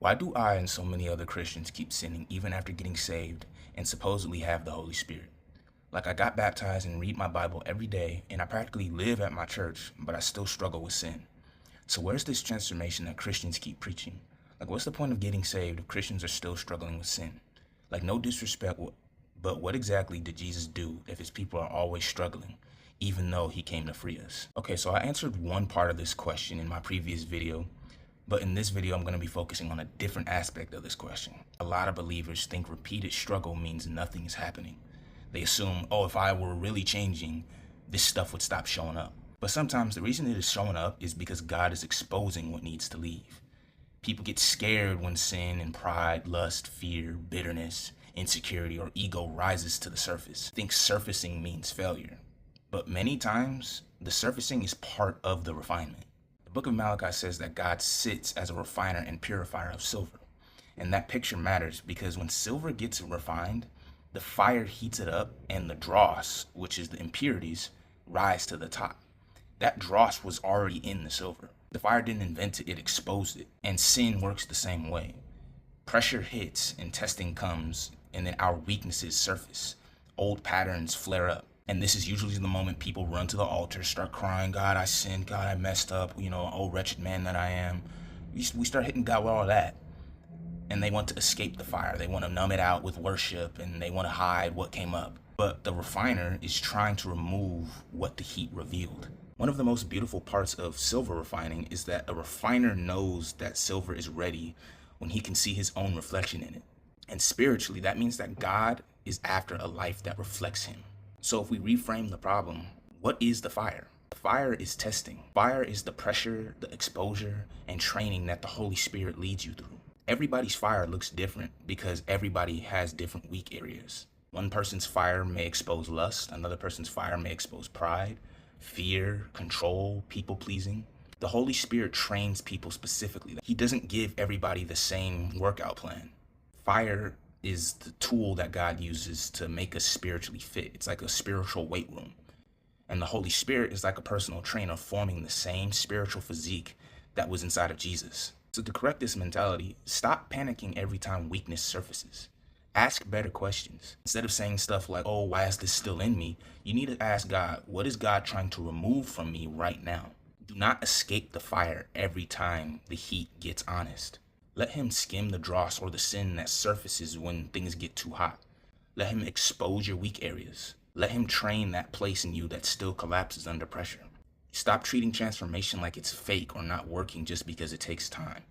Why do I and so many other Christians keep sinning even after getting saved and supposedly have the Holy Spirit? Like, I got baptized and read my Bible every day, and I practically live at my church, but I still struggle with sin. So where's this transformation that Christians keep preaching? Like, what's the point of getting saved if Christians are still struggling with sin? Like, no disrespect, but what exactly did Jesus do if his people are always struggling, even though he came to free us? Okay, so I answered one part of this question in my previous video, but in this video, I'm going to be focusing on a different aspect of this question. A lot of believers think repeated struggle means nothing is happening. They assume, oh, if I were really changing, this stuff would stop showing up. But sometimes the reason it is showing up is because God is exposing what needs to leave. People get scared when sin and pride, lust, fear, bitterness, insecurity, or ego rises to the surface. Think surfacing means failure. But many times, the surfacing is part of the refinement. The book of Malachi says that God sits as a refiner and purifier of silver. And that picture matters because when silver gets refined, the fire heats it up and the dross, which is the impurities, rise to the top. That dross was already in the silver. The fire didn't invent it, it exposed it. And sin works the same way. Pressure hits and testing comes, and then our weaknesses surface. Old patterns flare up. And this is usually the moment people run to the altar, start crying, God, I sinned, God, I messed up, oh wretched man that I am. We start hitting God with all that. And they want to escape the fire. They want to numb it out with worship, and they want to hide what came up. But the refiner is trying to remove what the heat revealed. One of the most beautiful parts of silver refining is that a refiner knows that silver is ready when he can see his own reflection in it. And spiritually, that means that God is after a life that reflects him. So if we reframe the problem, what is the fire? The fire is testing. Fire is the pressure, the exposure, and training that the Holy Spirit leads you through. Everybody's fire looks different because everybody has different weak areas. One person's fire may expose lust, another person's fire may expose pride, fear, control, people-pleasing. The Holy Spirit trains people specifically. He doesn't give everybody the same workout plan. Fire is the tool that God uses to make us spiritually fit. It's like a spiritual weight room. And the Holy Spirit is like a personal trainer forming the same spiritual physique that was inside of Jesus. So to correct this mentality, stop panicking every time weakness surfaces. Ask better questions. Instead of saying stuff like, oh, why is this still in me? You need to ask God, what is God trying to remove from me right now? Do not escape the fire every time the heat gets honest. Let him skim the dross or the sin that surfaces when things get too hot. Let him expose your weak areas. Let him train that place in you that still collapses under pressure. Stop treating transformation like it's fake or not working just because it takes time.